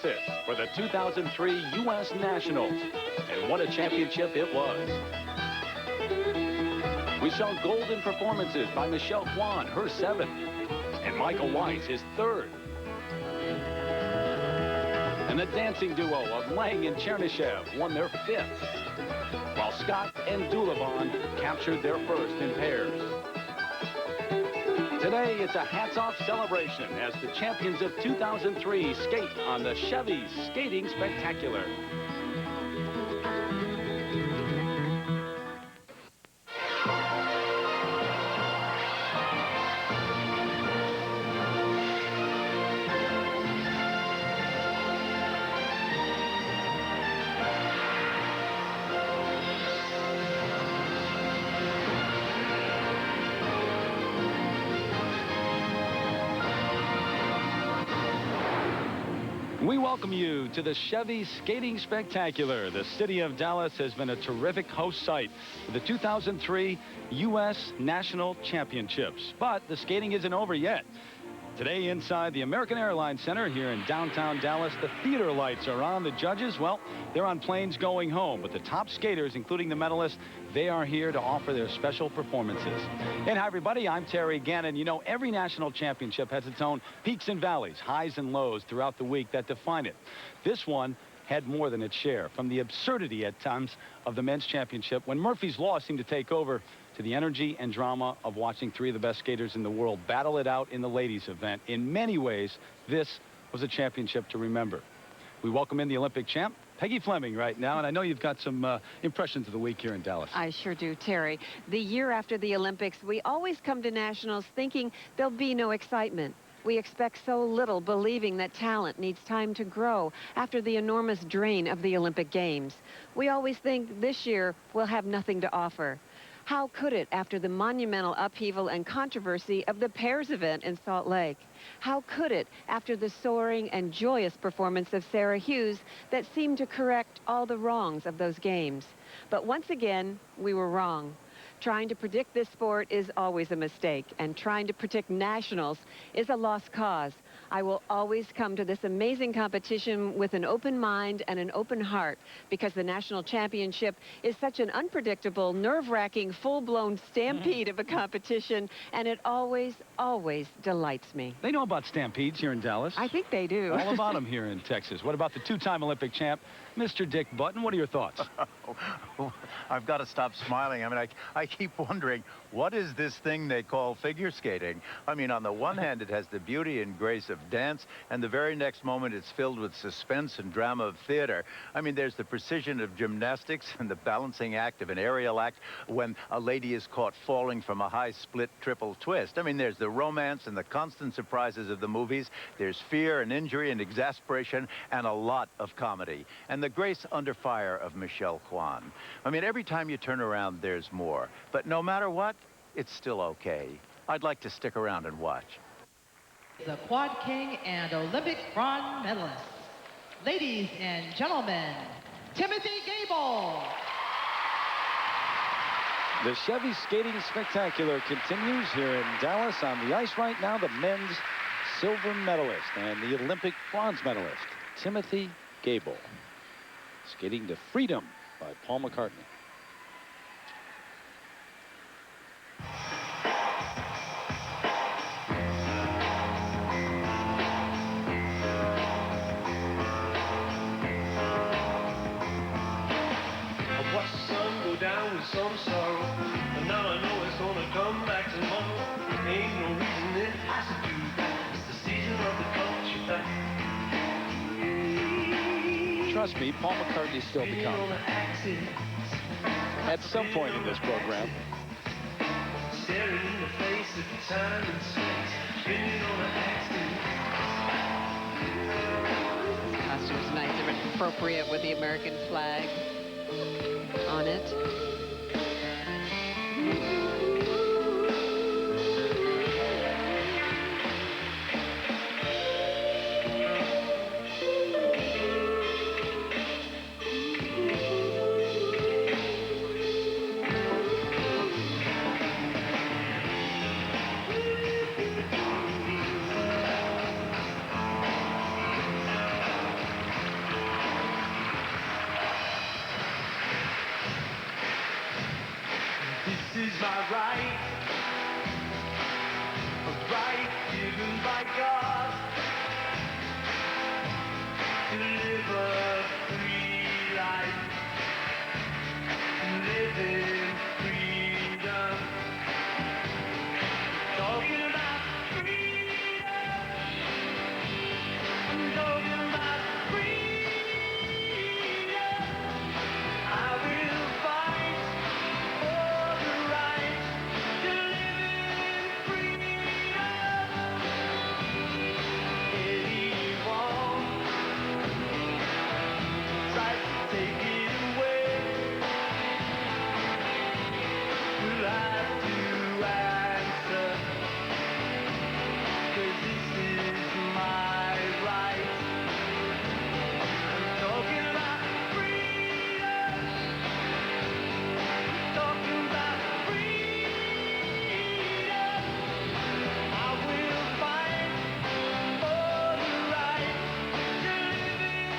Texas for the 2003 U.S. Nationals. And what a championship it was. We saw golden performances by Michelle Kwan, her 7th, and Michael Weiss, his 3rd. And the dancing duo of Lang and Chernyshev won their 5th, while Scott and Dulavan captured their 1st in pairs. Today, it's a hats-off celebration as the champions of 2003 skate on the Chevy Skating Spectacular. We welcome you to the Chevy Skating Spectacular. The city of Dallas has been a terrific host site for the 2003 U.S. National Championships. But the skating isn't over yet. Today inside the American Airlines Center here in downtown Dallas, the theater lights are on. The judges, well, they're on planes going home. But the top skaters, including the medalists, they are here to offer their special performances. And hi, everybody. I'm Terry Gannon. You know, every national championship has its own peaks and valleys, highs and lows throughout the week that define it. This one had more than its share, from the absurdity at times of the men's championship when Murphy's Law seemed to take over, to the energy and drama of watching 3 of the best skaters in the world battle it out in the ladies' event. In many ways, this was a championship to remember. We welcome in the Olympic champ, Peggy Fleming, right now, and I know you've got some impressions of the week here in Dallas. I sure do, Terry. The year after the Olympics, we always come to nationals thinking there'll be no excitement. We expect so little, believing that talent needs time to grow after the enormous drain of the Olympic Games. We always think this year we'll have nothing to offer. How could it after the monumental upheaval and controversy of the pairs event in Salt Lake? How could it after the soaring and joyous performance of Sarah Hughes that seemed to correct all the wrongs of those games? But once again, we were wrong. Trying to predict this sport is always a mistake, and trying to predict nationals is a lost cause. I will always come to this amazing competition with an open mind and an open heart, because the national championship is such an unpredictable, nerve-wracking, full-blown stampede of a competition, and it always, always delights me. They know about stampedes here in Dallas. I think they do. All about them here in Texas. What about the 2-time Olympic champ, Mr. Dick Button? What are your thoughts? I've got to stop smiling. I mean, I keep wondering, what is this thing they call figure skating? I mean, on the one hand, it has the beauty and grace of dance, and the very next moment it's filled with suspense and drama of theater. I mean, there's the precision of gymnastics and the balancing act of an aerial act when a lady is caught falling from a high split triple twist. I mean, there's the romance and the constant surprises of the movies. There's fear and injury and exasperation and a lot of comedy. And the grace under fire of Michelle Kwan. I mean, every time you turn around, there's more. But no matter what, it's still okay. I'd like to stick around and watch. The Quad King and Olympic bronze medalist. Ladies and gentlemen, Timothy Gable. The Chevy Skating Spectacular continues here in Dallas. On the ice right now, the men's silver medalist and the Olympic bronze medalist, Timothy Gable. Skating to Freedom by Paul McCartney. I watched the sun go down with some sorrow, but now I know it's gonna come back tomorrow. Ain't no reason it has to do that. It's the season of the culture back. Trust me, Paul McCartney still to come. At some point in this program. Staring in the face of time and space, spinning on an axis. Costume's nice and appropriate with the American flag on it. is my right, a right given by God to live a free life, to live in freedom. Talking about freedom, I'm talking about freedom. I will fight for the right to live in freedom. Anyone tries to take it away will have to answer, 'cause this is my right. I'm talking about freedom. Talking about freedom. I will fight for the right to live in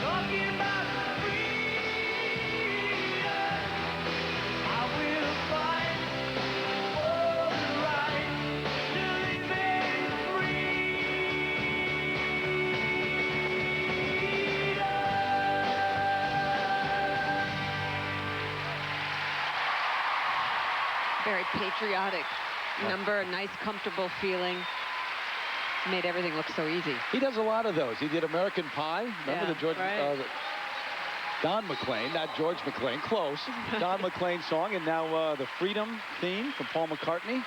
talking about freedom. I will fight for the right to live in Very patriotic number, nice, comfortable feeling. Made everything look so easy. He does a lot of those. He did American Pie. Remember Yeah, the George, right. Don McLean, not George McLean, close. Don McLean song, and now the Freedom theme from Paul McCartney.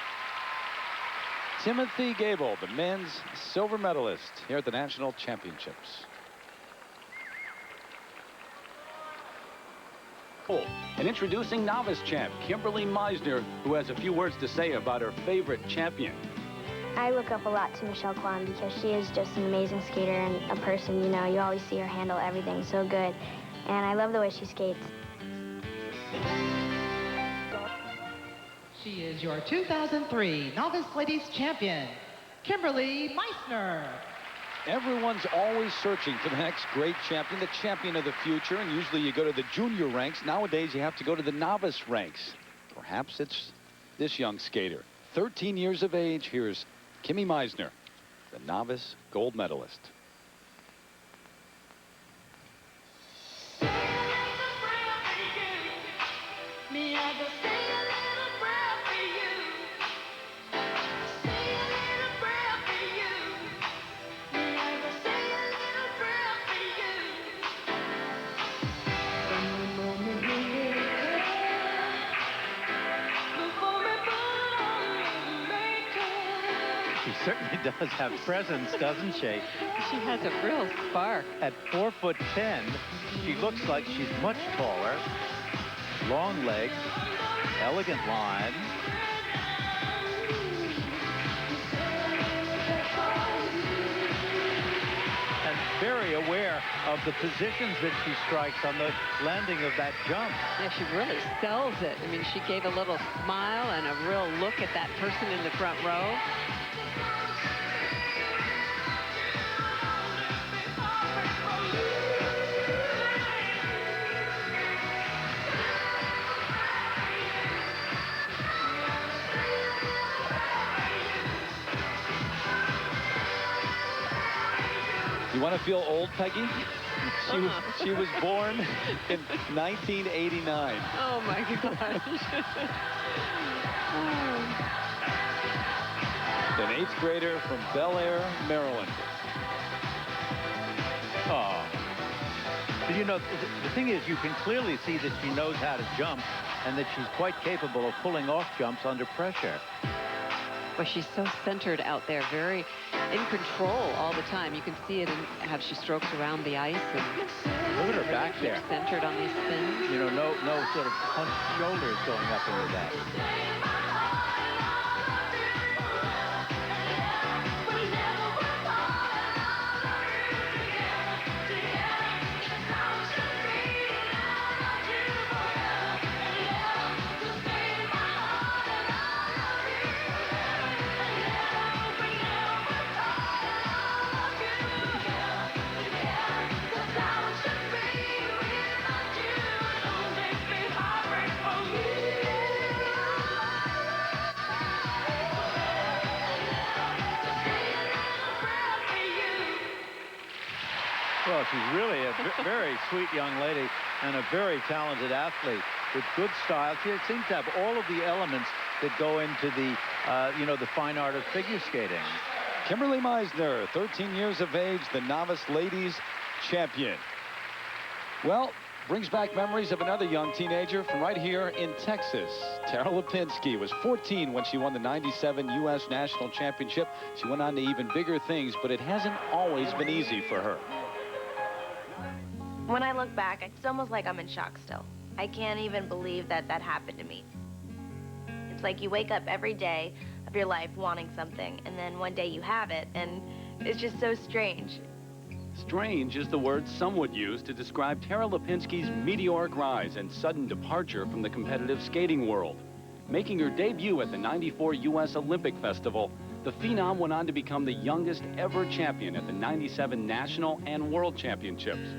Timothy Gable, the men's silver medalist here at the National Championships. And introducing novice champ Kimberly Meisner, who has a few words to say about her favorite champion. I look up a lot to Michelle Kwan because she is just an amazing skater and a person, you know, you always see her handle everything so good. And I love the way she skates. She is your 2003 Novice Ladies Champion, Kimberly Meisner. Everyone's always searching for the next great champion, the champion of the future, and usually you go to the junior ranks. Nowadays, you have to go to the novice ranks. Perhaps it's this young skater. 13 years of age, here's Kimmy Meisner, the novice gold medalist. She certainly does have presence, doesn't she? She has a real spark. At 4'10", she looks like she's much taller. Long legs, elegant line. And very aware of the positions that she strikes on the landing of that jump. Yeah, she really sells it. I mean, she gave a little smile and a real look at that person in the front row. You want to feel old, Peggy? She was born in 1989. Oh, my gosh. An 8th grader from Bel Air, Maryland. Oh. But you know, the thing is, you can clearly see that she knows how to jump and that she's quite capable of pulling off jumps under pressure. Well, she's so centered out there, very in control all the time. You can see it in how she strokes around the ice and Look at her back there. centered on these spins. You know, no sort of hunched shoulders going up into that. Well, she's really a very sweet young lady and a very talented athlete with good style. She seems to have all of the elements that go into the, you know, the fine art of figure skating. Kimberly Meisner, 13 years of age, the novice ladies champion. Well, brings back memories of another young teenager from right here in Texas. Tara Lipinski was 14 when she won the '97 U.S. National Championship. She went on to even bigger things, but it hasn't always been easy for her. When I look back, it's almost like I'm in shock still. I can't even believe that that happened to me. It's like you wake up every day of your life wanting something, and then one day you have it, and it's just so strange. Strange is the word some would use to describe Tara Lipinski's meteoric rise and sudden departure from the competitive skating world. Making her debut at the '94 U.S. Olympic Festival, the Phenom went on to become the youngest ever champion at the '97 National and World Championships.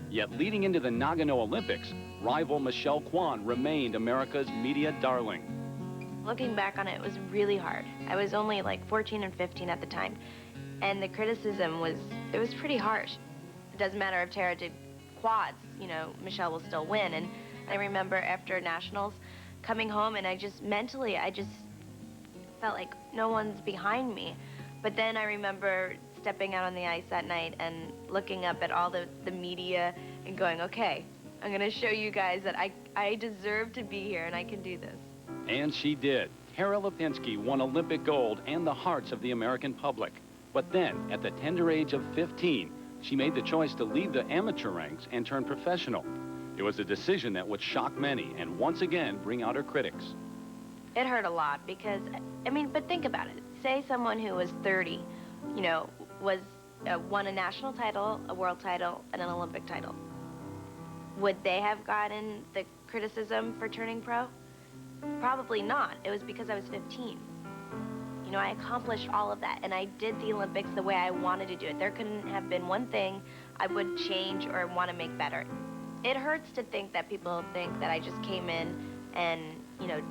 Yet leading into the Nagano Olympics, rival Michelle Kwan remained America's media darling. Looking back on it, it was really hard. I was only like 14 and 15 at the time, and the criticism was pretty harsh. It doesn't matter if Tara did quads, you know, Michelle will still win. And I remember after nationals coming home, and I just mentally felt like no one's behind me. But then I remember stepping out on the ice that night and looking up at all the media and going, okay, I'm going to show you guys that I deserve to be here and I can do this. And she did. Tara Lipinski won Olympic gold and the hearts of the American public. But then, at the tender age of 15, she made the choice to leave the amateur ranks and turn professional. It was a decision that would shock many and once again bring out her critics. It hurt a lot because, I mean, but think about it. Say someone who was 30, you know, won a national title, a world title, and an Olympic title. Would they have gotten the criticism for turning pro? Probably not. It was because I was 15. You know, I accomplished all of that, and I did the Olympics the way I wanted to do it. There couldn't have been one thing I would change or want to make better. It hurts to think that people think that I just came in and, you know,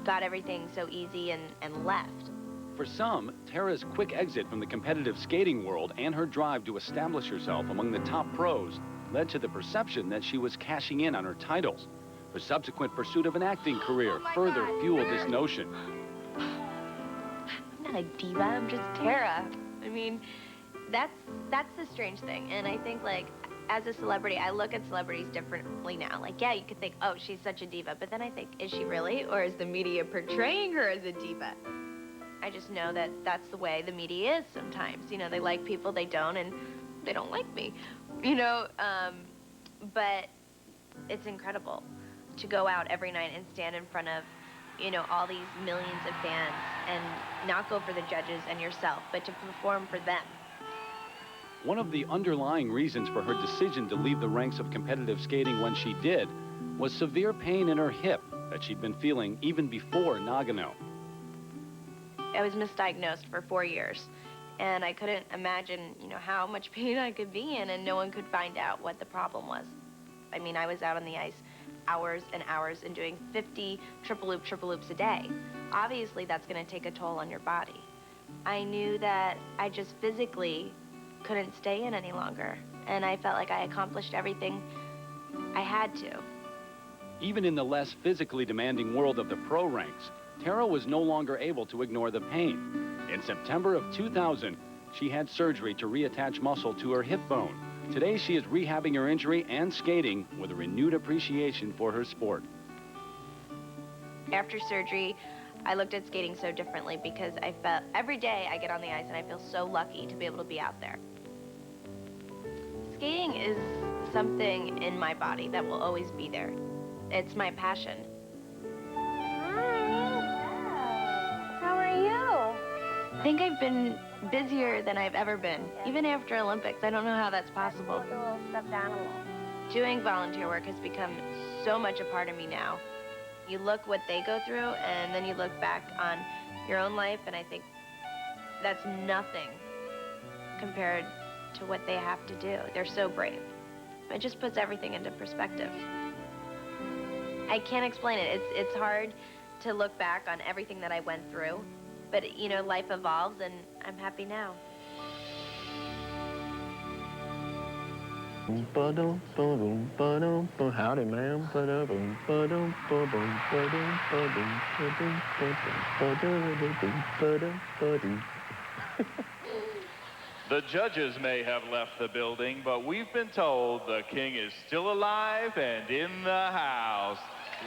got everything so easy and left. For some, Tara's quick exit from the competitive skating world and her drive to establish herself among the top pros led to the perception that she was cashing in on her titles. Her subsequent pursuit of an acting career further fueled this notion. I'm not a diva, I'm just Tara. I mean, that's the strange thing. And I think, like, as a celebrity, I look at celebrities differently now. Like, yeah, you could think, oh, she's such a diva. But then I think, is she really? Or is the media portraying her as a diva? I just know that that's the way the media is sometimes. You know, they like people, they don't, and they don't like me. You know, but it's incredible to go out every night and stand in front of, you know, all these millions of fans and not go for the judges and yourself, but to perform for them. One of the underlying reasons for her decision to leave the ranks of competitive skating when she did was severe pain in her hip that she'd been feeling even before Nagano. I was misdiagnosed for 4 years, and I couldn't imagine, you know, how much pain I could be in, and no one could find out what the problem was. I mean, I was out on the ice hours and hours and doing 50 triple loops a day. Obviously, that's going to take a toll on your body. I knew that I just physically couldn't stay in any longer, and I felt like I accomplished everything I had to. Even in the less physically demanding world of the pro ranks, Tara was no longer able to ignore the pain. In September of 2000, she had surgery to reattach muscle to her hip bone. Today, she is rehabbing her injury and skating with a renewed appreciation for her sport. After surgery, I looked at skating so differently because I felt every day I get on the ice and I feel so lucky to be able to be out there. Skating is something in my body that will always be there. It's my passion. How are you? I think I've been busier than I've ever been, even after Olympics. I don't know how that's possible. Like a little stuffed animal. Doing volunteer work has become so much a part of me now. You look what they go through, and then you look back on your own life, and I think that's nothing compared to what they have to do. They're so brave. It just puts everything into perspective. I can't explain it. It's hard to look back on everything that I went through, but you know, life evolves, and I'm happy now. Howdy, ma'am. The judges may have left the building, but we've been told the king is still alive and in the house.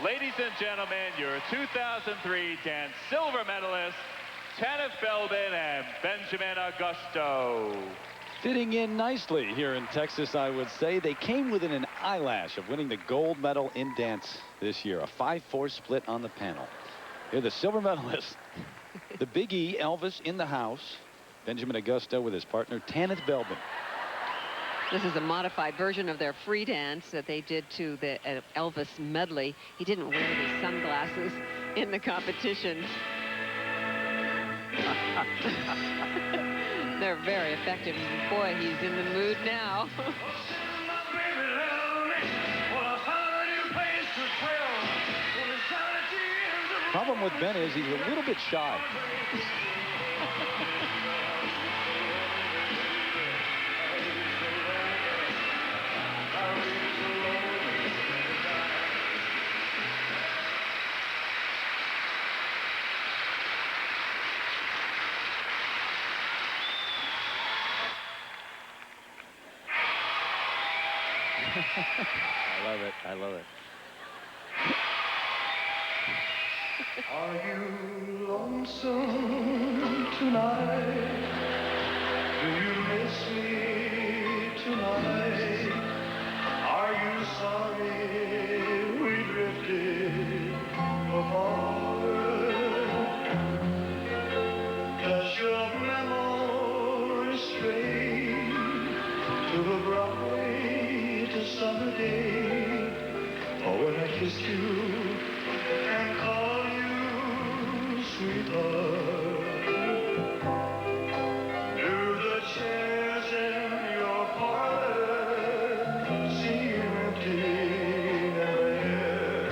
Ladies and gentlemen, your 2003 dance silver medalists, Tanith Belbin and Benjamin Augusto. Fitting in nicely here in Texas, I would say. They came within an eyelash of winning the gold medal in dance this year. A 5-4 split on the panel. Here the silver medalists. The Big E, Elvis, in the house. Benjamin Augusto with his partner, Tanith Belbin. This is a modified version of their free dance that they did to the Elvis medley. He didn't wear the sunglasses in the competition. They're very effective. Boy, he's in the mood now. Problem with Ben is he's a little bit shy. I love it. I love it. Are you lonesome tonight? Do you miss me tonight? Are you sorry we drifted apart? Does your memory stray to a bright summer day? Or when I kissed you and call you sweetheart? Do the chairs in your parlor seem empty and bare?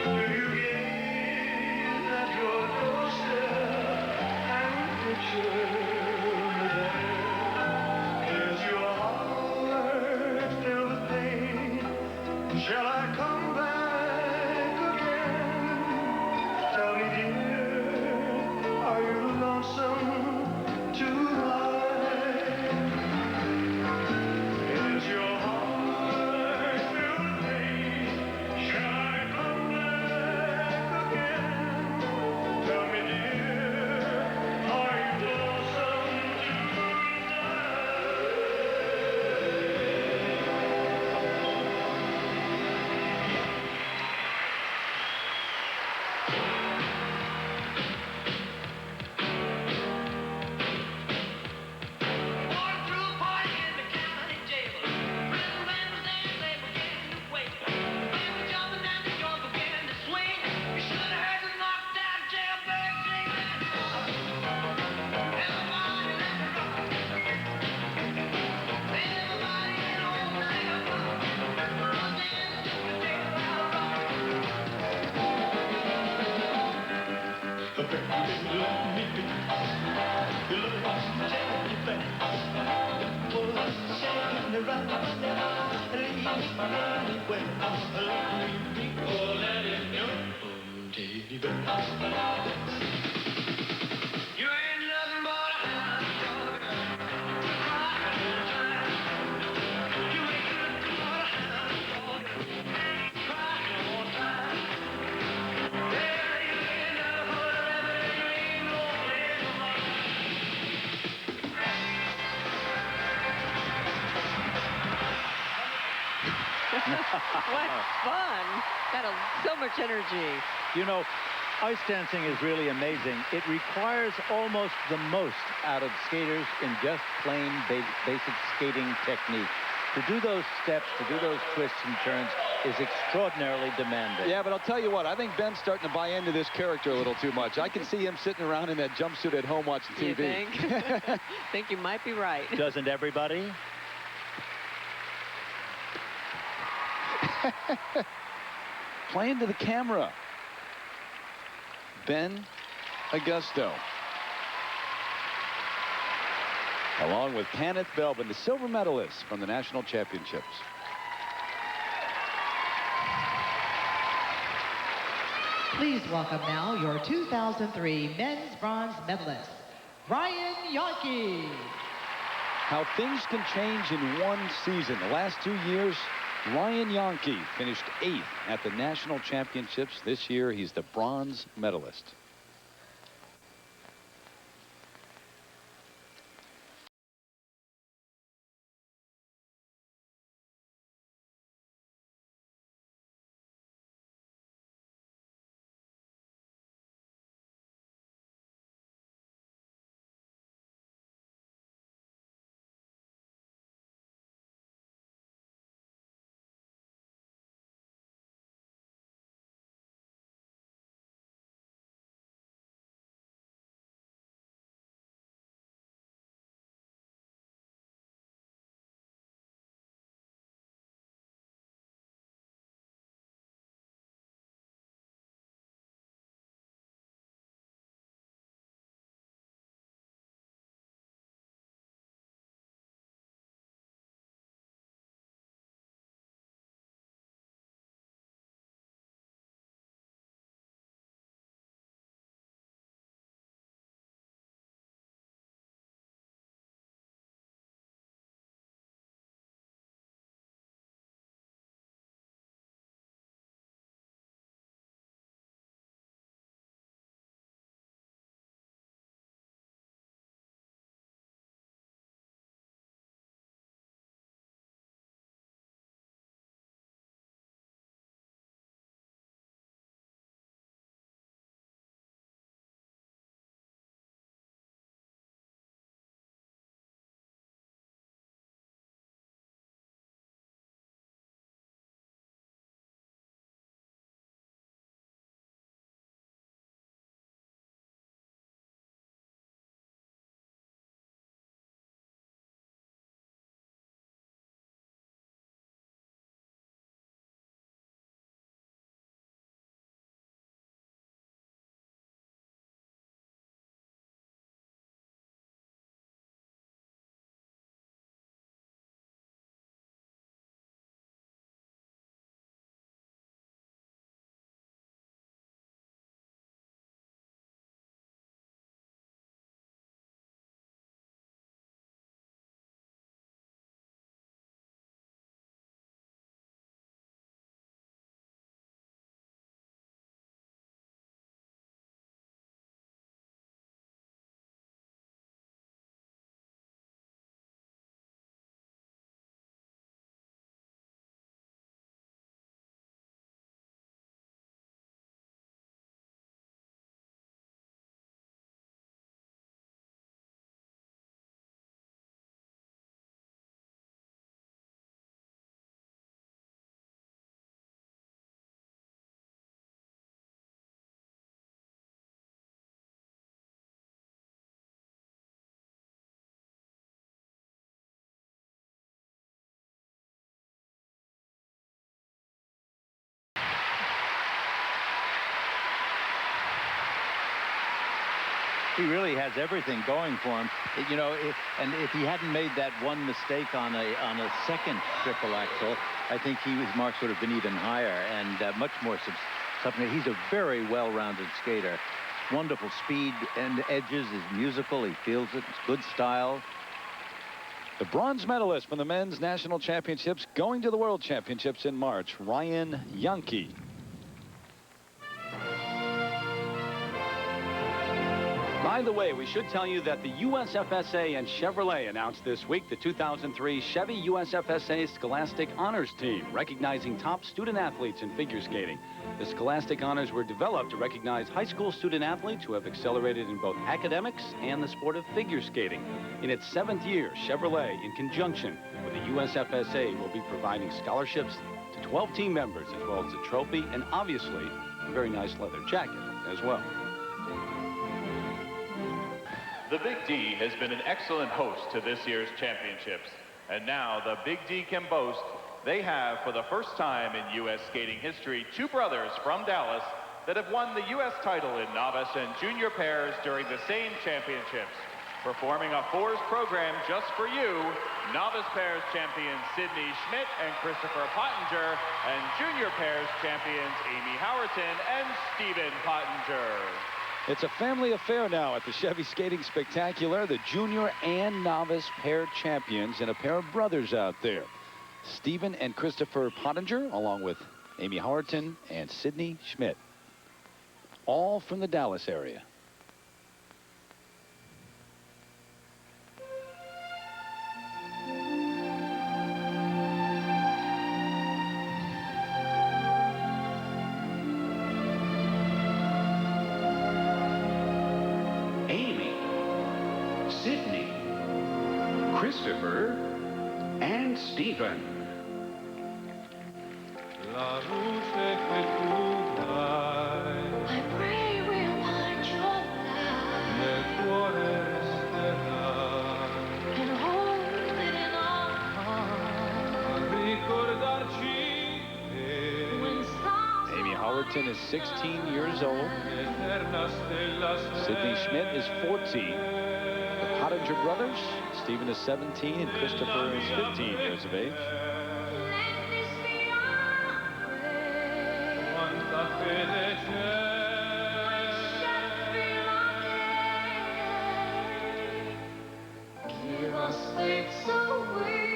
Do you gaze at your doorstep and picture me there? Is your heart filled with pain? Shall I come back? What fun. So much energy. You know, ice dancing is really amazing. It requires almost the most out of skaters in just plain basic skating technique. To do those steps, to do those twists and turns is extraordinarily demanding. Yeah, but I'll tell you what, I think Ben's starting to buy into this character a little too much. I can see him sitting around in that jumpsuit at home watching TV. You think? Think you might be right. Doesn't everybody? Playing to the camera. Ben Augusto. Along with Kenneth Belbin, the silver medalist from the national championships. Please welcome now your 2003 men's bronze medalist, Ryan Yankee. How things can change in one season. The last 2 years, Ryan Yankee finished 8th at the national championships. This year, he's the bronze medalist. He really has everything going for him. You know, and if he hadn't made that one mistake on a second triple axel, I think his marks would have been even higher and much more substantial. He's a very well-rounded skater. Wonderful speed and edges. Is musical. He feels it. It's good style. The bronze medalist from the men's national championships going to the world championships in March, Ryan Yankee. By the way, we should tell you that the USFSA and Chevrolet announced this week the 2003 Chevy USFSA Scholastic Honors Team, recognizing top student athletes in figure skating. The Scholastic Honors were developed to recognize high school student athletes who have accelerated in both academics and the sport of figure skating. In its 7th year, Chevrolet, in conjunction with the USFSA, will be providing scholarships to 12 team members, as well as a trophy and obviously a very nice leather jacket as well. The Big D has been an excellent host to this year's championships. And now the Big D can boast they have, for the first time in U.S. skating history, 2 brothers from Dallas that have won the U.S. title in novice and junior pairs during the same championships. Performing a fours program just for you, novice pairs champions Sidney Schmidt and Christopher Pottinger, and junior pairs champions Amy Howerton and Stephen Pottinger. It's a family affair now at the Chevy Skating Spectacular. The junior and novice pair champions and a pair of brothers out there. Stephen and Christopher Pottinger, along with Amy Howerton and Sidney Schmidt. All from the Dallas area. Sidney, Christopher, and Stephen. I pray we'll find your light and hold it in our hearts. Amy Howerton is 16 years old. Sidney Schmidt is 14. Pottinger brothers, Stephen is 17 and Christopher is 15 years of age. Give us faith so we'll be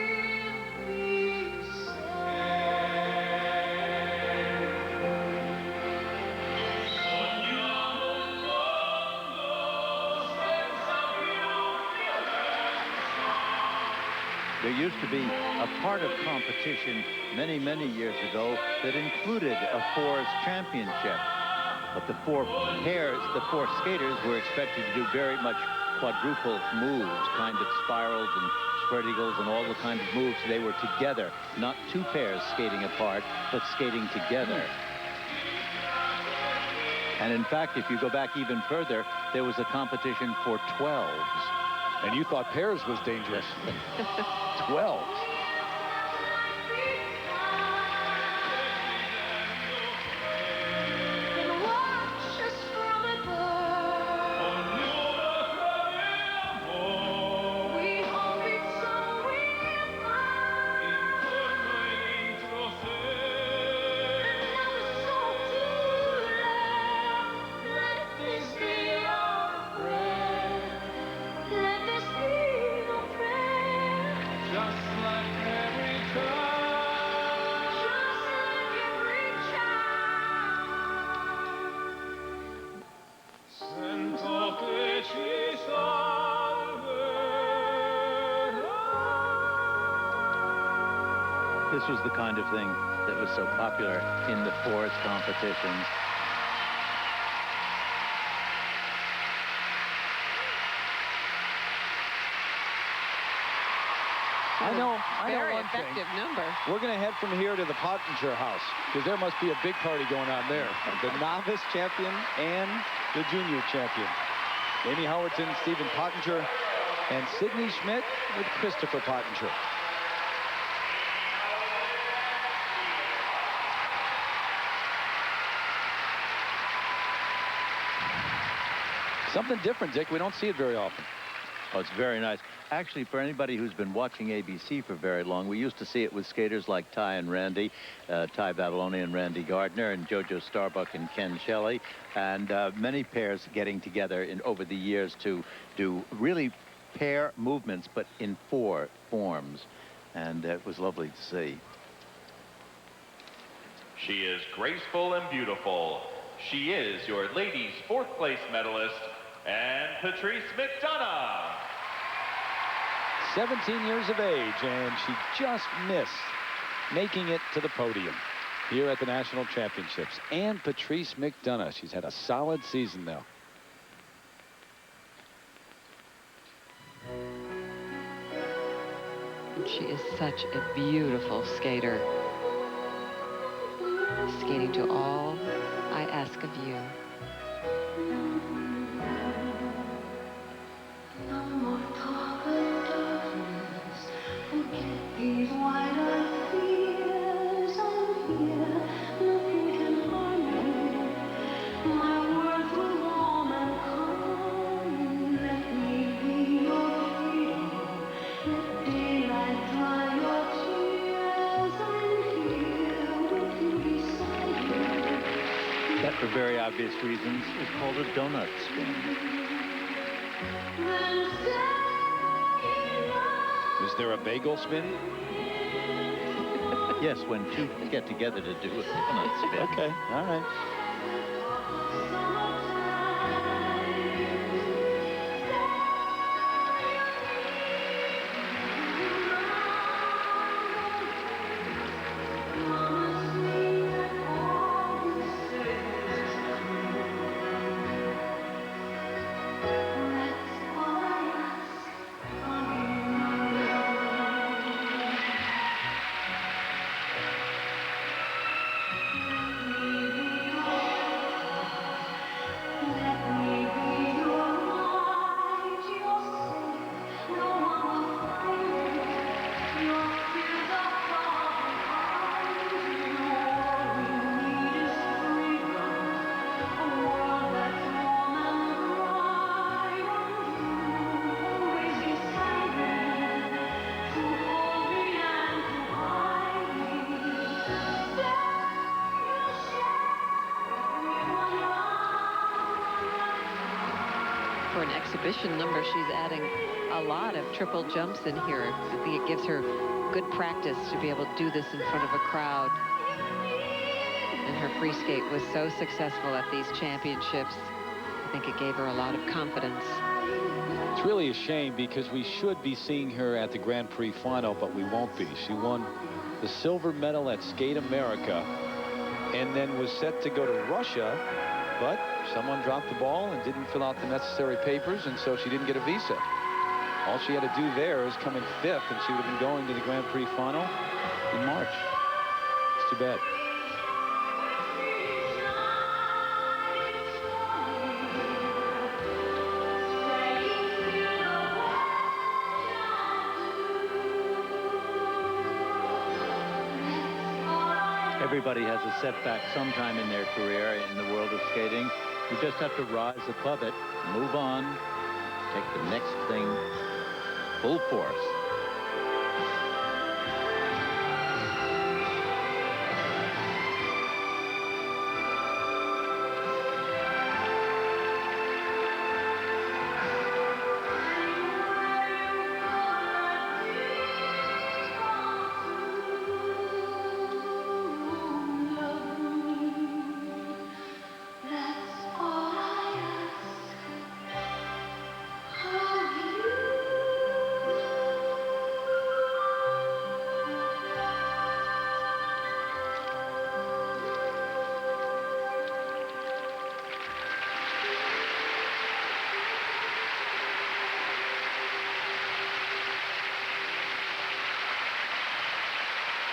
There used to be a part of competition many, many years ago that included a fours championship. But the 4 pairs, the 4 skaters were expected to do very much quadruple moves, kind of spirals and spread eagles and all the kind of moves. They were together, not 2 pairs skating apart, but skating together. And in fact, if you go back even further, there was a competition for 12s. And you thought pairs was dangerous. 12s. This was the kind of thing that was so popular in the fours competitions. I know Very one thing. effective number. We're going to head from here to the Pottinger house, because there must be a big party going on there. The novice champion and the junior champion. Amy Howerton, Stephen Pottinger, and Sidney Schmidt with Christopher Pottinger. Something different, Dick. We don't see it very often. Oh, it's very nice. Actually, for anybody who's been watching ABC for very long, we used to see it with skaters like Ty and Randy, Ty Babylonian and Randy Gardner, and JoJo Starbuck and Ken Shelley, and many pairs getting together over the years to do really pair movements, but in 4 forms. And it was lovely to see. She is graceful and beautiful. She is your ladies' 4th place medalist, and Patrice McDonough. 17 years of age, and she just missed making it to the podium here at the National Championships. And Patrice McDonough, she's had a solid season now. She is such a beautiful skater. Skating to All I Ask of You. That, for very obvious reasons, is called a donut spin. Is there a bagel spin? Yes, when two get together to do a donut spin. Okay, all right. For an exhibition number, she's adding a lot of triple jumps in here. I think it gives her good practice to be able to do this in front of a crowd. And her free skate was so successful at these championships. I think it gave her a lot of confidence. It's really a shame because we should be seeing her at the Grand Prix final, but we won't be. She won the silver medal at Skate America and then was set to go to Russia, but someone dropped the ball and didn't fill out the necessary papers, and so she didn't get a visa. All she had to do there is come in 5th, and she would have been going to the Grand Prix final in March. It's too bad. Everybody has a setback sometime in their career in the world of skating. You just have to rise above it, move on, take the next thing full force.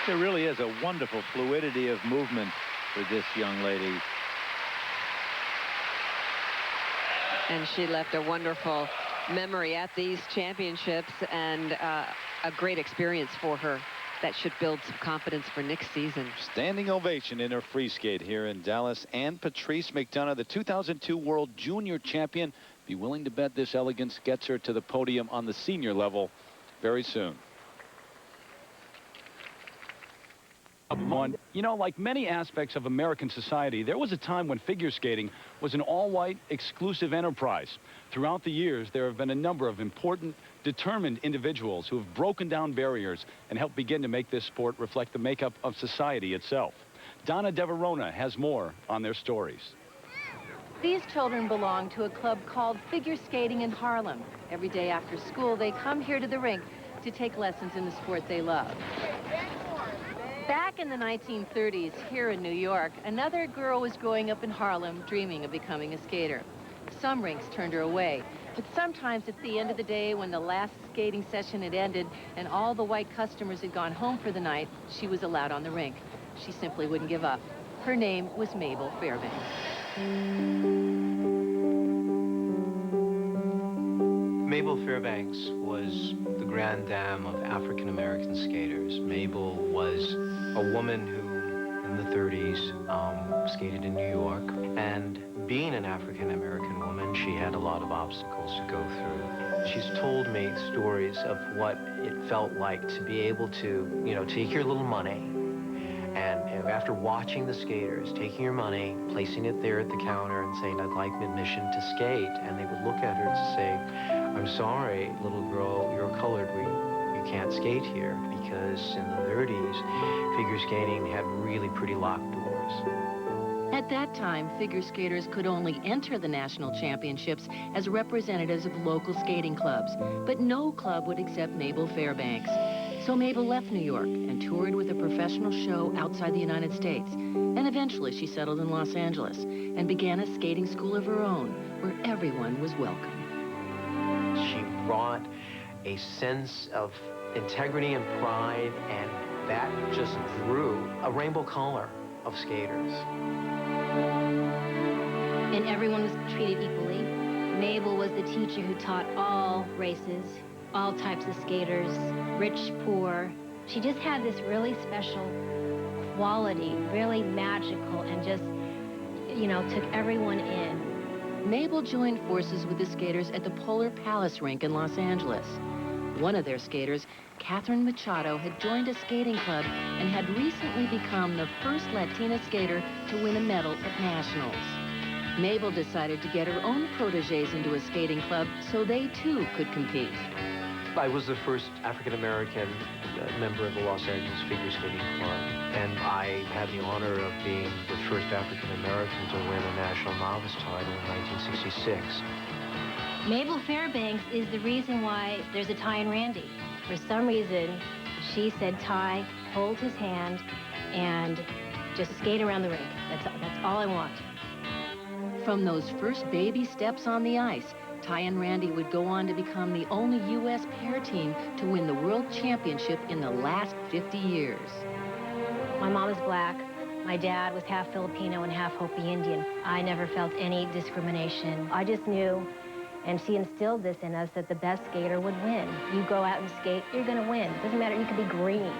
There really is a wonderful fluidity of movement for this young lady. And she left a wonderful memory at these championships and a great experience for her that should build some confidence for next season. Standing ovation in her free skate here in Dallas. And Patrice McDonough, the 2002 World Junior Champion, be willing to bet this elegance gets her to the podium on the senior level very soon. You know, like many aspects of American society, there was a time when figure skating was an all-white, exclusive enterprise. Throughout the years, there have been a number of important, determined individuals who have broken down barriers and helped begin to make this sport reflect the makeup of society itself. Donna DeVerona has more on their stories. These children belong to a club called Figure Skating in Harlem. Every day after school, they come here to the rink to take lessons in the sport they love. Back in the 1930s, here in New York, another girl was growing up in Harlem, dreaming of becoming a skater. Some rinks turned her away, but sometimes at the end of the day, when the last skating session had ended and all the white customers had gone home for the night, she was allowed on the rink. She simply wouldn't give up. Her name was Mabel Fairbanks. Mabel Fairbanks was the grande dame of African-American skaters. Mabel was a woman who, in the 30s, skated in New York. And being an African-American woman, she had a lot of obstacles to go through. She's told me stories of what it felt like to be able to, you know, take your little money and after watching the skaters, taking your money, placing it there at the counter and saying, I'd like admission to skate. And they would look at her and say, I'm sorry, little girl, you're colored. You can't skate here. Because in the 30s, figure skating had really pretty locked doors. At that time, figure skaters could only enter the national championships as representatives of local skating clubs. But no club would accept Mabel Fairbanks. So Mabel left New York and toured with a professional show outside the United States. And eventually she settled in Los Angeles and began a skating school of her own, where everyone was welcome. She brought a sense of integrity and pride, and that just drew a rainbow color of skaters. And everyone was treated equally. Mabel was the teacher who taught all races, all types of skaters, rich, poor. She just had this really special quality, really magical, and just, you know, took everyone in. Mabel joined forces with the skaters at the Polar Palace rink in Los Angeles. One of their skaters, Catherine Machado, had joined a skating club and had recently become the first Latina skater to win a medal at nationals. Mabel decided to get her own protégés into a skating club so they too could compete. I was the first African-American member of the Los Angeles Figure Skating Club, and I had the honor of being the first African-American to win a national novice title in 1966. Mabel Fairbanks is the reason why there's a Ty and Randy. For some reason, she said, Ty, hold his hand and just skate around the rink. That's all I want. From those first baby steps on the ice, Ty and Randy would go on to become the only U.S. pair team to win the World Championship in the last 50 years. My mom is black. My dad was half Filipino and half Hopi Indian. I never felt any discrimination. I just knew, and she instilled this in us, that the best skater would win. You go out and skate, you're going to win. Doesn't matter, you could be green.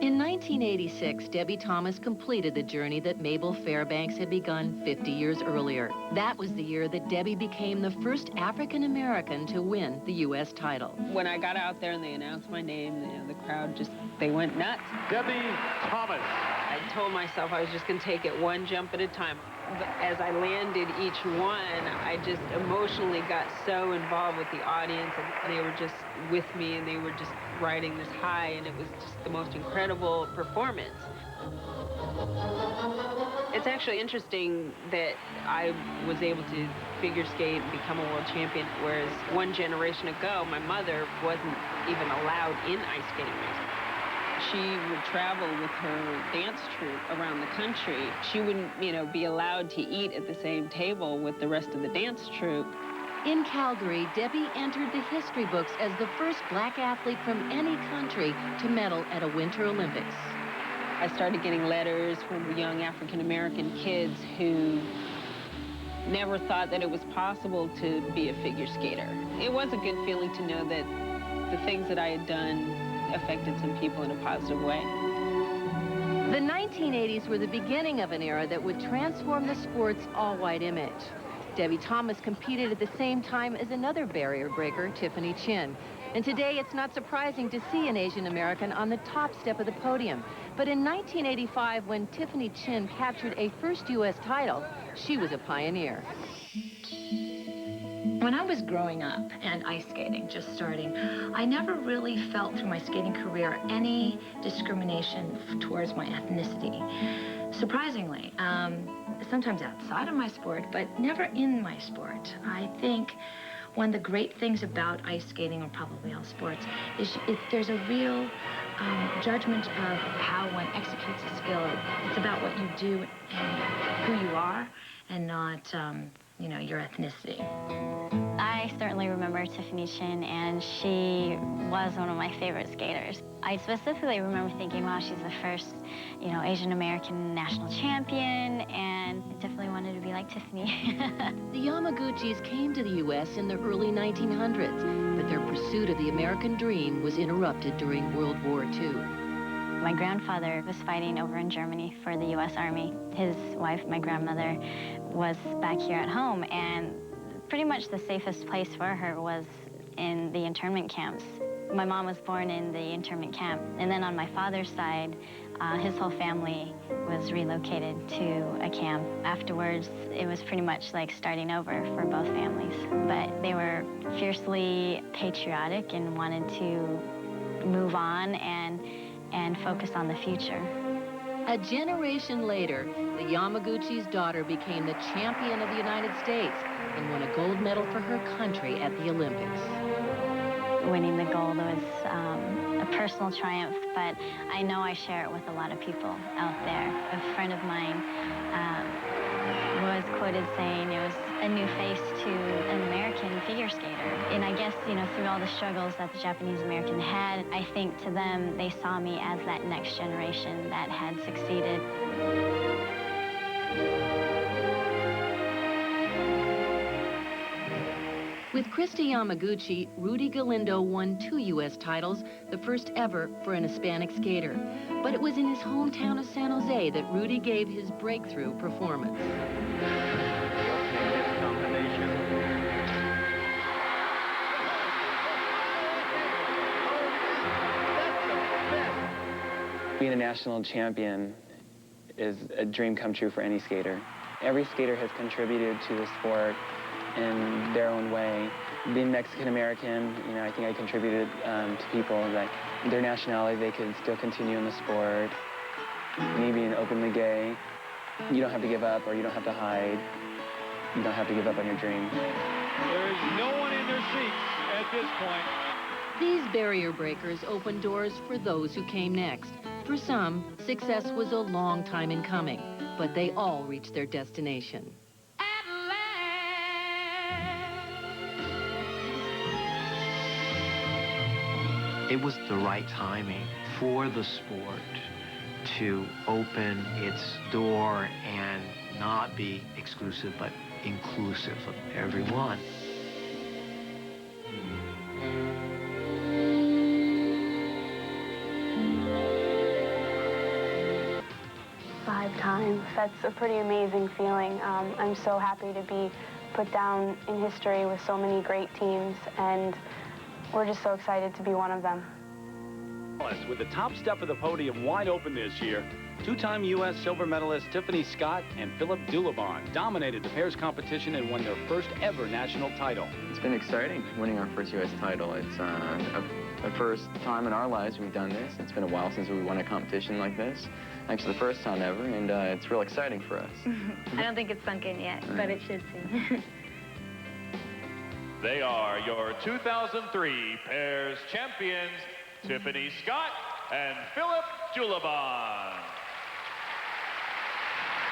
In 1986, Debbie Thomas completed the journey that Mabel Fairbanks had begun 50 years earlier. That was the year that Debbie became the first African-American to win the U.S. title. When I got out there and they announced my name, you know, the crowd just, they went nuts. Debbie Thomas. I told myself I was just going to take it one jump at a time. But as I landed each one, I just emotionally got so involved with the audience, and they were just with me, and they were just riding this high, and it was just the most incredible performance. It's actually interesting that I was able to figure skate and become a world champion, whereas one generation ago, my mother wasn't even allowed in ice skating rinks. She would travel with her dance troupe around the country. She wouldn't, you know, be allowed to eat at the same table with the rest of the dance troupe. In Calgary, Debbie entered the history books as the first black athlete from any country to medal at a Winter Olympics. I started getting letters from young African-American kids who never thought that it was possible to be a figure skater. It was a good feeling to know that the things that I had done affected some people in a positive way. The 1980s were the beginning of an era that would transform the sport's all-white image. Debbie Thomas competed at the same time as another barrier breaker, Tiffany Chin. And today, it's not surprising to see an Asian American on the top step of the podium. But in 1985, when Tiffany Chin captured a first U.S. title, she was a pioneer. When I was growing up and ice skating, just starting, I never really felt through my skating career any discrimination towards my ethnicity. Surprisingly, sometimes outside of my sport, but never in my sport. I think one of the great things about ice skating, or probably all sports, is there's a real judgment of how one executes a skill. It's about what you do and who you are, and not, you know, your ethnicity. I certainly remember Tiffany Chin, and she was one of my favorite skaters. I specifically remember thinking, wow, she's the first, you know, Asian American national champion, and I definitely wanted to be like Tiffany. The Yamaguchis came to the U.S. in the early 1900s, but their pursuit of the American dream was interrupted during World War II. My grandfather was fighting over in Germany for the U.S. Army. His wife, my grandmother, was back here at home, and pretty much the safest place for her was in the internment camps. My mom was born in the internment camp, and then on my father's side, his whole family was relocated to a camp. Afterwards, it was pretty much like starting over for both families. But they were fiercely patriotic and wanted to move on and focus on the future. A generation later, the Yamaguchi's daughter became the champion of the United States and won a gold medal for her country at the Olympics. Winning the gold was a personal triumph, but I know I share it with a lot of people out there. A friend of mine was quoted saying it was a new face to an American figure skater. And I guess, you know, through all the struggles that the Japanese American had, I think to them, they saw me as that next generation that had succeeded. With Christy Yamaguchi, Rudy Galindo won 2 U.S. titles, the first ever for an Hispanic skater. But it was in his hometown of San Jose that Rudy gave his breakthrough performance. Being a national champion is a dream come true for any skater. Every skater has contributed to the sport in their own way. Being Mexican-American, you know, I think I contributed to people that their nationality, they could still continue in the sport. Me being openly gay, you don't have to give up, or you don't have to hide. You don't have to give up on your dream. There is no one in their seats at this point. These barrier breakers opened doors for those who came next. For some, success was a long time in coming, but they all reached their destination. It was the right timing for the sport to open its door and not be exclusive, but inclusive of everyone. Five times. That's a pretty amazing feeling. I'm so happy to be put down in history with so many great teams, and we're just so excited to be one of them. With the top step of the podium wide open this year, two-time U.S. silver medalist Tiffany Scott and Philip Dulabon dominated the pairs competition and won their first ever national title. It's been exciting winning our first U.S. title. It's the first time in our lives we've done this. It's been a while since we won a competition like this. Actually, the first time ever, and it's real exciting for us. I don't think it's sunk in yet, but it should soon. They are your 2003 pairs champions, Tiffany Scott and Philip Dulabon.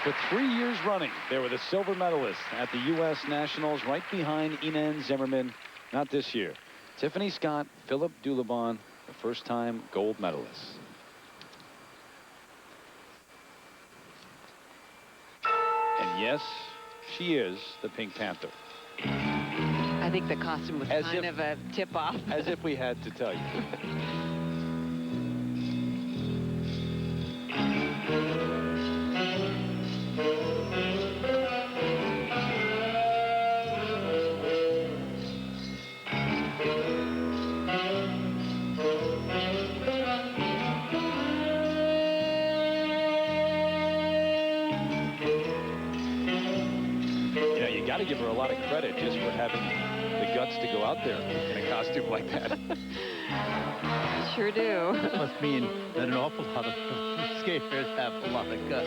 For 3 years running, they were the silver medalists at the U.S. Nationals, right behind Inen Zimmerman. Not this year. Tiffany Scott, Philip Dulabon, the first-time gold medalists. And yes, she is the Pink Panther. I think the costume was kind of a tip-off. As if we had to tell you. You got to give her a lot of credit just for having guts to go out there in a costume like that. Sure do. Must mean that an awful lot of skaters have a lot of guts.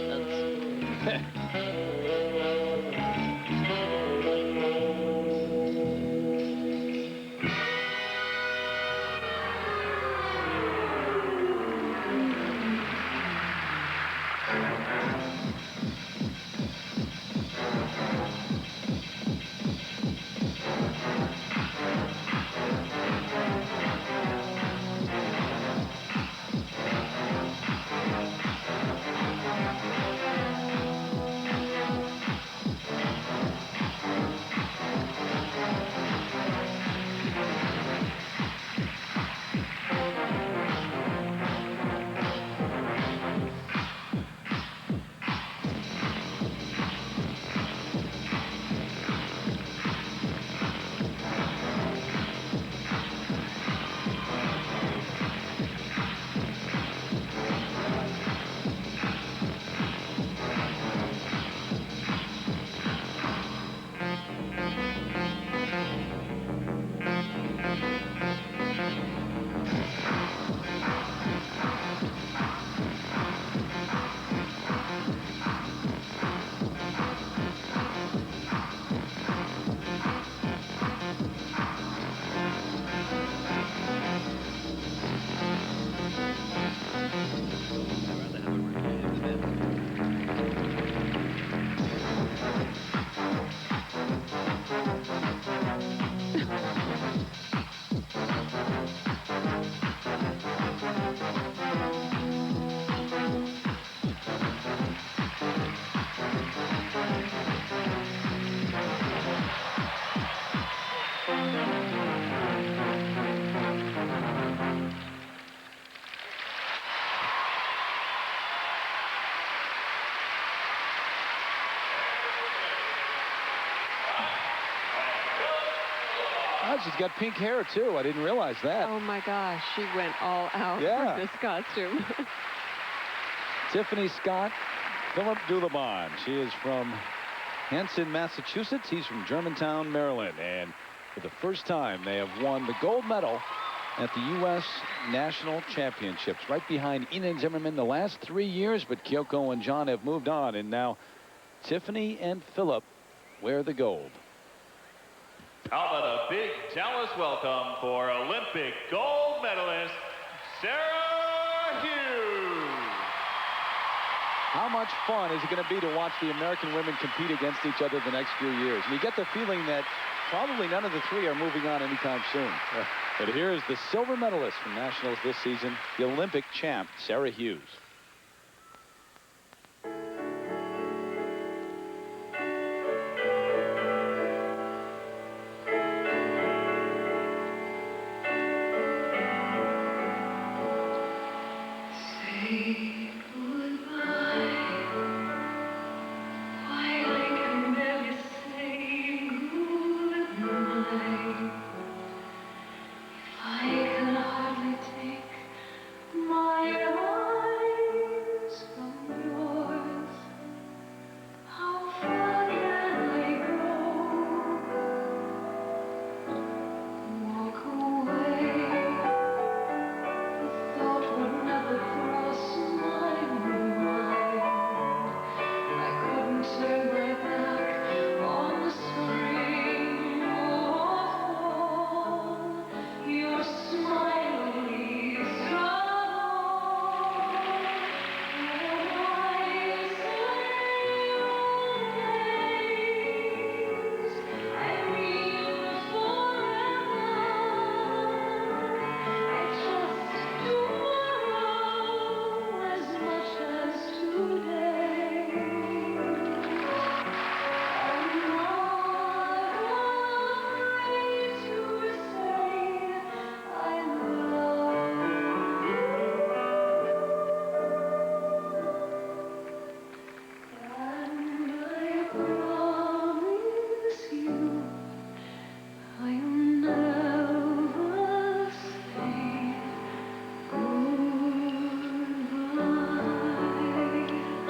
Oh, she's got pink hair, too. I didn't realize that. Oh, my gosh. She went all out Yeah. with this costume. Tiffany Scott, Philip Dulabon. She is from Hanson, Massachusetts. He's from Germantown, Maryland. And for the first time, they have won the gold medal at the U.S. National Championships, right behind Ina Zimmerman the last 3 years. But Kyoko and John have moved on, and now Tiffany and Philip wear the gold. How about a big Dallas welcome for Olympic gold medalist Sarah Hughes. How much fun is it going to be to watch the American women compete against each other the next few years? And you get the feeling that probably none of the three are moving on anytime soon. But here is the silver medalist from nationals this season, the Olympic champ, Sarah Hughes.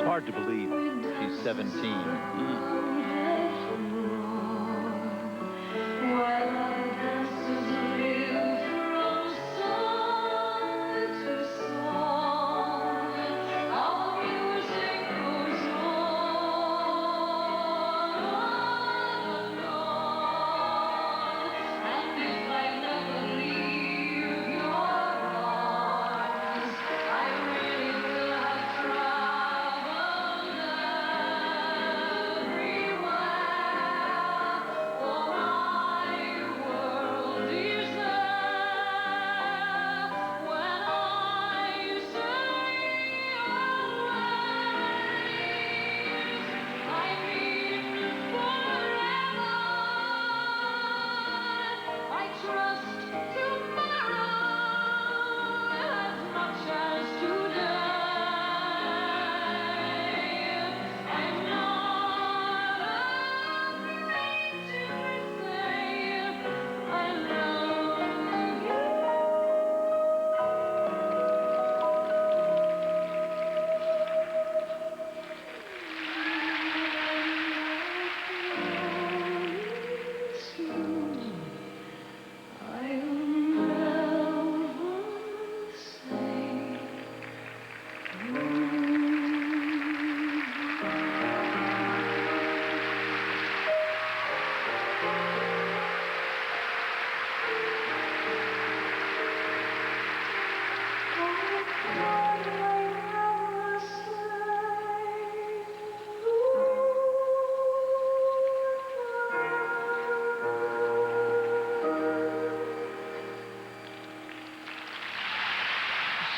Hard to believe she's 17.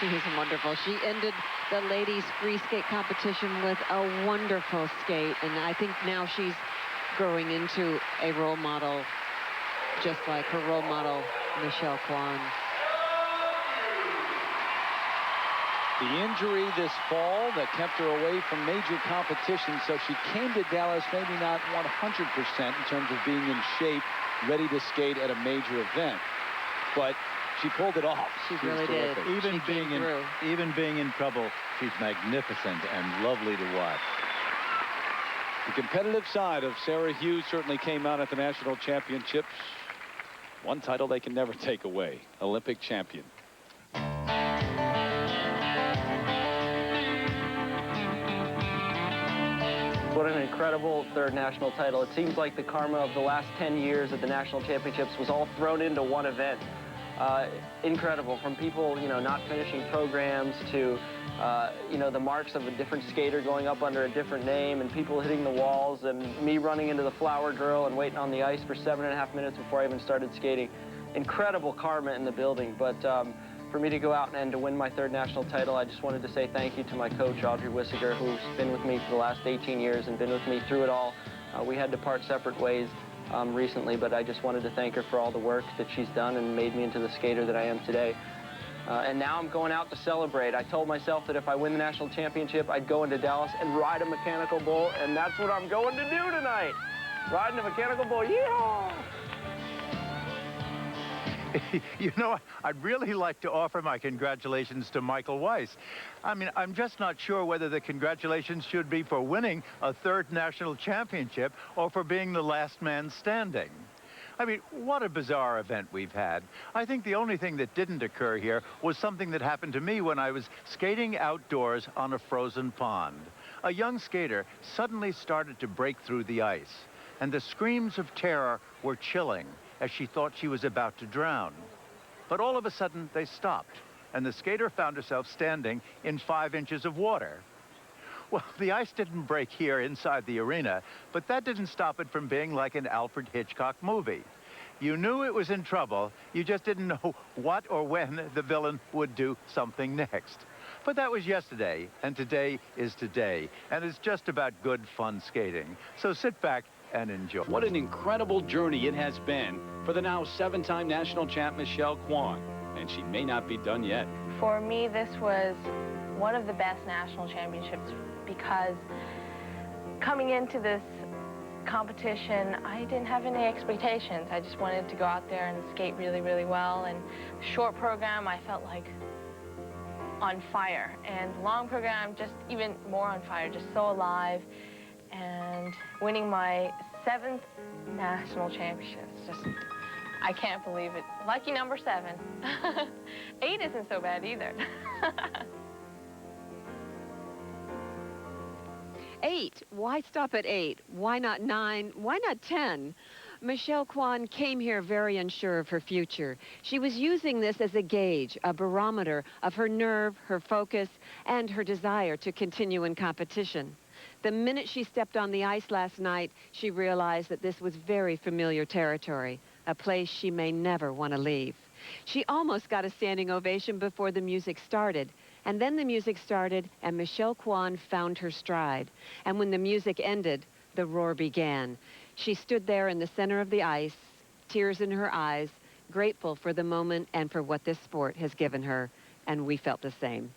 She was wonderful. She ended the ladies' free skate competition with a wonderful skate, and I think now she's growing into a role model, just like her role model, Michelle Kwan. The injury this fall that kept her away from major competition, so she came to Dallas maybe not 100% in terms of being in shape, ready to skate at a major event. But she pulled it off. She really did. Even being in trouble, she's magnificent and lovely to watch. The competitive side of Sarah Hughes certainly came out at the national championships. One title they can never take away, Olympic champion. What an incredible third national title. It seems like the karma of the last 10 years at the national championships was all thrown into one event. Incredible, from people, you know, not finishing programs to, you know, the marks of a different skater going up under a different name and people hitting the walls and me running into the flower girl and waiting on the ice for 7.5 minutes before I even started skating. Incredible karma in the building, but for me to go out and to win my third national title, I just wanted to say thank you to my coach, Audrey Wissiger, who's been with me for the last 18 years and been with me through it all. We had to part separate ways recently, but I just wanted to thank her for all the work that she's done and made me into the skater that I am today. And now I'm going out to celebrate. I told myself that if I win the national championship, I'd go into Dallas and ride a mechanical bull, and that's what I'm going to do tonight. Riding a mechanical bull, yeehaw! You know, I'd really like to offer my congratulations to Michael Weiss. I mean, I'm just not sure whether the congratulations should be for winning a third national championship or for being the last man standing. I mean, what a bizarre event we've had. I think the only thing that didn't occur here was something that happened to me when I was skating outdoors on a frozen pond. A young skater suddenly started to break through the ice, and the screams of terror were chilling as she thought she was about to drown. But all of a sudden, they stopped, and the skater found herself standing in 5 inches of water. Well, the ice didn't break here inside the arena, but that didn't stop it from being like an Alfred Hitchcock movie. You knew it was in trouble, you just didn't know what or when the villain would do something next. But that was yesterday, and today is today, and it's just about good, fun skating. So sit back and enjoy. What an incredible journey it has been for the now 7-time national champ Michelle Kwan, and she may not be done yet. For me, this was one of the best national championships because coming into this competition, I didn't have any expectations. I just wanted to go out there and skate really, really well. And short program, I felt like on fire. And long program, just even more on fire, just so alive. And winning my 7th national championship. Just, I can't believe it. Lucky number 7. 8 isn't so bad either. 8. Why stop at 8? Why not 9? Why not 10? Michelle Kwan came here very unsure of her future. She was using this as a gauge, a barometer of her nerve, her focus, and her desire to continue in competition. The minute she stepped on the ice last night, she realized that this was very familiar territory, a place she may never want to leave. She almost got a standing ovation before the music started. And then the music started, and Michelle Kwan found her stride. And when the music ended, the roar began. She stood there in the center of the ice, tears in her eyes, grateful for the moment and for what this sport has given her. And we felt the same.